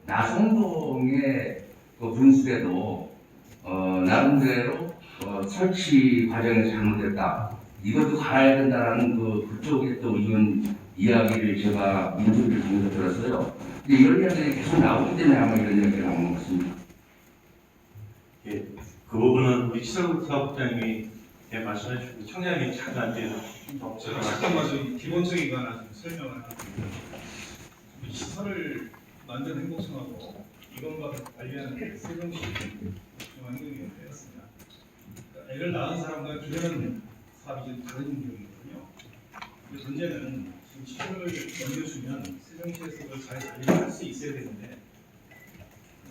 나성동의 분수대도 나름대로 설치 과정에서 잘못됐다. 이것도 갈아야 된다라는 그쪽에 또 이런 이야기를 제가 인터뷰를 통해서 들었어요. 근데 이런 이야기들이 계속 나오기 때문에 아마 이런 이야기가 나온 것 같습니다. 예, 그 부분은 우리 시설사업국장님이 말씀해 주시고 청장님이 잠깐 잠깐만 기본적인 거 하나 좀 설명을 하나 드립니다. 이 시설을 만든 행복청하고 이건과 관리하는 세종시 중앙행정위원회였습니다. 애를 낳은 사람과 기르는 사업이 좀 다른 경우거든요. 문제는 지금 시설을 넘겨주면 세종시에서 그걸 잘 관리할 수 있어야 되는데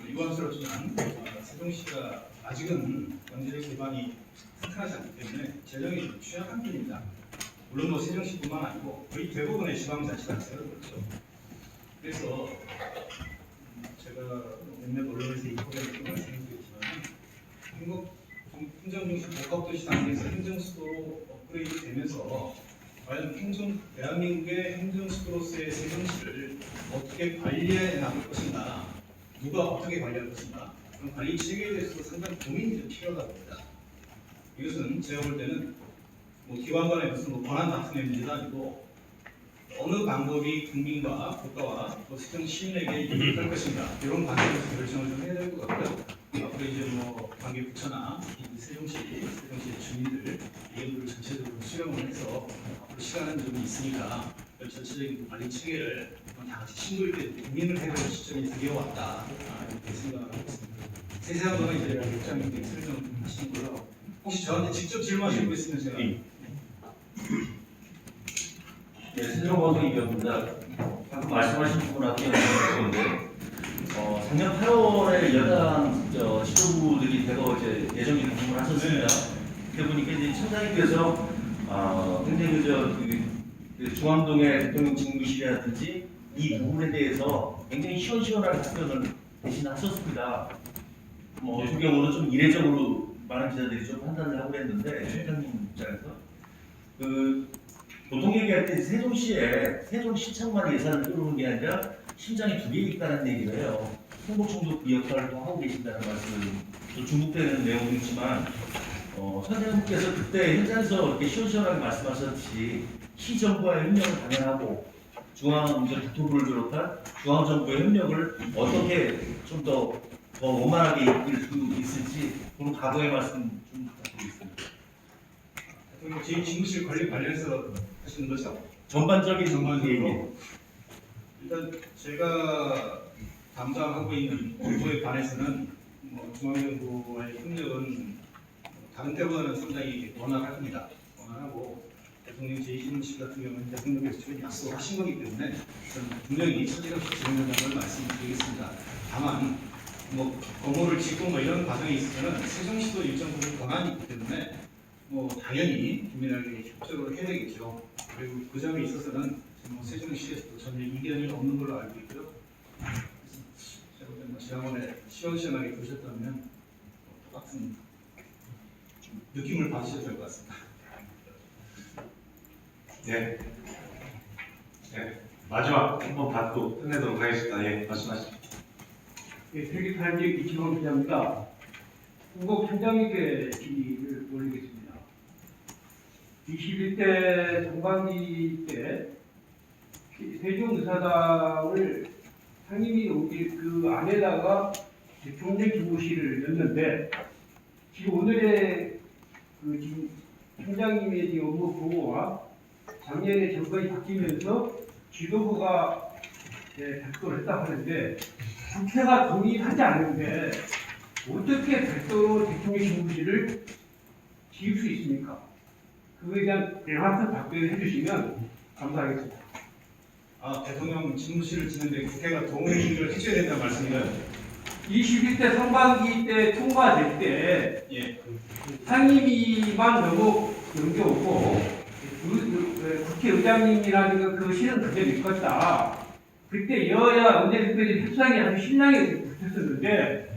유감스럽지만 세종시가 아직은 경제적 기반이 탄탄하지 않기 때문에 재정이 취약한 편입니다. 물론 세종시뿐만 아니고 거의 대부분의 지방자치단체가 그렇죠. 그래서 제가 몇몇 언론에서 인터뷰를 말씀드렸지만 행정중심 복합도시 단계에서 행정수도로 업그레이드 되면서 과연 대한민국의 행정수도로서의 세종시를 어떻게 관리해 나갈 것인가, 누가 어떻게 관리할 것인가, 그런 관리 체계에 대해서 상당히 고민이 좀 필요하다고 봅니다. 이것은 제가 볼 때는 기관 간의 무슨 권한 다툼의 문제도 아니고 어느 방법이 국민과 국가와 특정 시민에게 유익할 것인가 이런 관점에서 결정을 좀 해야 될 것 같고요. 앞으로 이제 관계 부처나 세종시 주민들 의견들을 전체적으로 수렴을 해서 앞으로 시간은 좀 있으니까 전체적인 관리 체계를 다 같이 친구 있게 고민을 해야 될 시점이 드디어 왔다 이렇게 생각하고 있습니다. 세세한 거는 이제 국장님께 설명을 하시는 걸로 혹시 저한테 직접 질문하실 거 있으면 제가. 네, 신정범석입니다. 방금 말씀하신 부분하고 연관되는데 작년 8월에 여당 지도부들이 대거 이제 예정일을 공문하셨습니다. 그때 보니까 이제 청장님께서 굉장히 그 중앙동의 대통령 직무실이라든지 이 부분에 대해서 굉장히 시원시원한 답변을 대신하셨습니다. 어떤 경우는 좀 이례적으로 많은 기자들이 좀 판단을 하고 했는데 청장님 입장에서 보통 얘기할 때 세종시에 세종시청만 예산을 끌어오는 게 아니라 심장이 2개 있다는 얘기를 해요. 홍보총도 그 역할을 또 하고 계신다는 말씀을 또 중국되는 내용도 있지만 선생님께서 그때 현장에서 이렇게 시원시원하게 말씀하셨듯이 시정부와의 협력을 당연하고 국토부를 비롯한 중앙정부의 협력을 어떻게 좀 더 원만하게 이끌 수 있을지 그런 각오의 말씀 좀 부탁드리겠습니다. 제 직무실 관련해서 하시는 거죠? 전반적인 전반적으로 일단 제가 담당하고 있는 정부에 관해서는 중앙정부와의 협력은 다른 때보다는 상당히 원활합니다. 원활하고 대통령 제2신문실 같은 경우는 대통령께서 지금 약속을 하신 거기 때문에 저는 분명히 차질없이 진행된다는 걸 말씀드리겠습니다. 다만 건물을 짓고 이런 과정에 있어서는 세종시도 일정 부분 권한이 있기 때문에 당연히 국민에게 협조를 해야 되겠죠. 그리고 그 점에 있어서는 세종시에서도 전혀 이견이 없는 걸로 알고 있고요. 여러분 지난번에 시원시원하게 보셨다면 똑같은 느낌을 받으셔도 될 것 같습니다. 네. 마지막 한번 받고 끝내도록 하겠습니다. 예, 말씀하시죠. 예, 세계타임즈 이치범 기자입니다. 후보 총장님께 질의를 올리겠습니다. 21대 동반기 때 세종의사당을 상임위 옮길 그 안에다가 대통령 집무실을 넣는데 지금 오늘의 지금 총장님의 지금 업무 보고와 작년에 정권이 바뀌면서 지도부가 별도를 했다고 하는데 국회가 동의하지 않는데 어떻게 별도로 대통령 집무실을 지을 수 있습니까? 그거에 대한 명확한 답변을 해주시면 감사하겠습니다. 대통령 집무실을 짓는데 국회가 동의를 해줘야 된다는 말씀인가요? 21대 상반기 때 통과될 때 상임위만 너무 넘겨오고 국회의장님이라는 그 실은 그대로 있겠다. 그때 여야 원내대표들이 협상이 아주 신나게 붙었었는데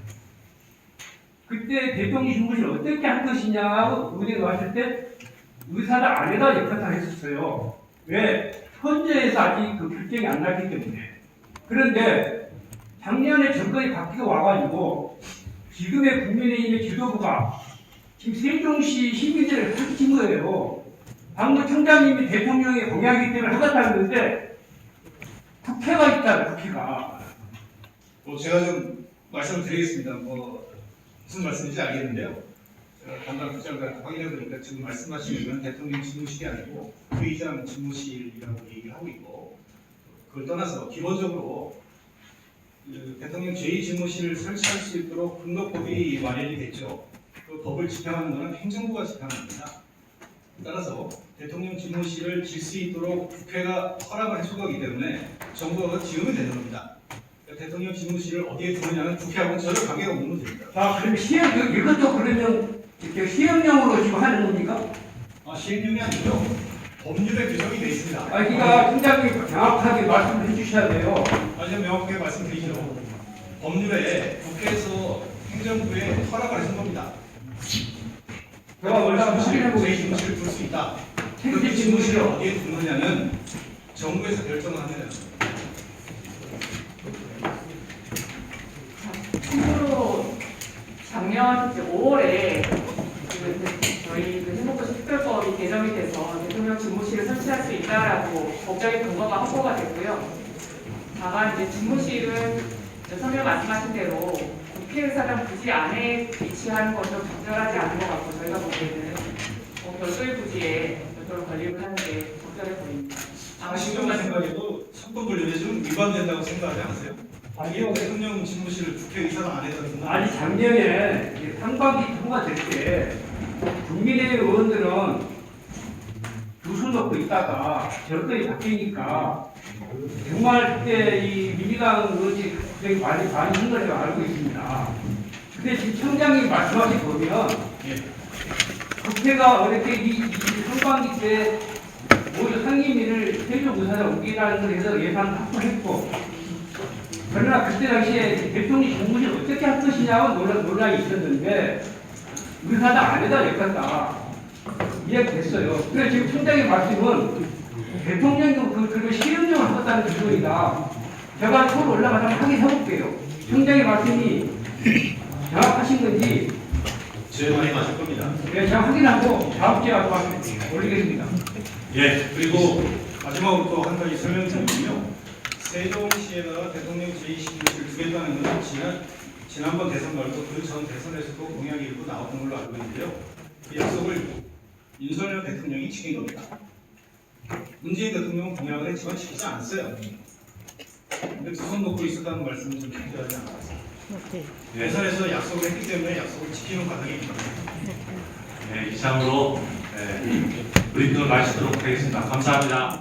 그때 대통령 집무실 어떻게 할 것이냐고 의뢰가 왔을 때 의사당 안에다 역할을 했었어요. 왜? 헌재에서 아직 그 결정이 안 났기 때문에. 그런데 작년에 정권이 바뀌고 와가지고 지금의 국민의힘의 지도부가 지금 세종시 시민들을 흩친 거예요. 방금 청장님이 대통령의 공약이기 때문에 하겠다는데 국회가 있잖아요, 국회가. 제가 좀 말씀을 드리겠습니다. 무슨 말씀인지 알겠는데요. 제가 담당 부장과 확인해 보니까 지금 말씀하시는 건 대통령 집무실이 아니고 의장 집무실이라고 얘기를 하고 있고 그걸 떠나서 기본적으로 대통령 제2집무실을 설치할 수 있도록 근거법이 마련이 됐죠. 그 법을 집행하는 것은 행정부가 집행하는 겁니다. 따라서 대통령 집무실을 질 수 있도록 국회가 허락을 해준 거기 때문에 정부가 지으면 되는 겁니다. 그러니까 대통령 집무실을 어디에 두느냐는 국회하고는 전혀 관계가 없는 문제입니다. 그럼 이것도 그러면 시행령으로 지금 하는 겁니까? 시행령이 아니죠. 법률에 규정이 되어 있습니다. 그러니까 총장님 명확하게 말씀을 해주셔야 돼요. 제가 명확하게 말씀드리죠. 법률에 국회에서 행정부에 허락을 해준 겁니다. 집무실을 둘 수 있다. 그 집무실을 어디에 두느냐는 정부에서 결정을 합니다. 참고로 작년 5월에 저희 행복도시 특별법이 개정이 돼서 대통령 집무실을 설치할 수 있다라고 법적인 근거가 확보가 됐고요. 다만 이제 집무실은 선생님 말씀하신 대로 국회의사당 부지 안에 위치하는 것은 적절하지 않은 것 같고 저희가 보기에는 별도의 부지에 별도로 관리를 하는 게 적절해 보입니다. 당신만 생각해도 선거법률에 좀 위반된다고 생각하지 않으세요? 아니요. 대통령 집무실을 국회의사당 안에다 두는 작년에 상반기 통과될 때 국민의힘 의원들은 두 손 놓고 있다가 정권이 바뀌니까 정말 그때 이 민주당 의원이 굉장히 많이 한 걸 제가 알고 있습니다. 근데 지금 청장님 말씀하신 보면 국회가 어렵게 이 상반기 때 모두 상임위를 세종의사당 옮기라는 걸 해서 예산 확보했고, 그러나 그때 당시에 대통령 정무실 어떻게 할 것이냐고 논란이 있었는데 의사당 안에다 냈겠다 이야기됐어요. 그래서 지금 총장의 말씀은 대통령이 그걸 시행령을 하겠다는 기조이다. 제가 서울 올라가서 확인해볼게요. 총장의 말씀이 정확하신 건지. 제 말이 맞을 겁니다. 네, 제가 확인하고 다음 주에 와서 올리겠습니다. 예, 그리고 마지막으로 또 한 가지 설명드리면요. 세종시에다가 대통령 제20호실을 두겠다는 것은 지난번 대선 말고 그 전 대선에서도 공약이 일부 나왔던 걸로 알고 있는데요. 그 약속을 윤석열 대통령이 지킨 겁니다. 문재인 대통령은 공약을 했지만 지키지 않았어요. 근데 두 손 놓고 있었다는 말씀은 좀 필요하지 않았어요. 대선에서 약속을 했기 때문에 약속을 지키는 과정입니다. 네, 이상으로 브리핑을 마치도록 하겠습니다. 감사합니다.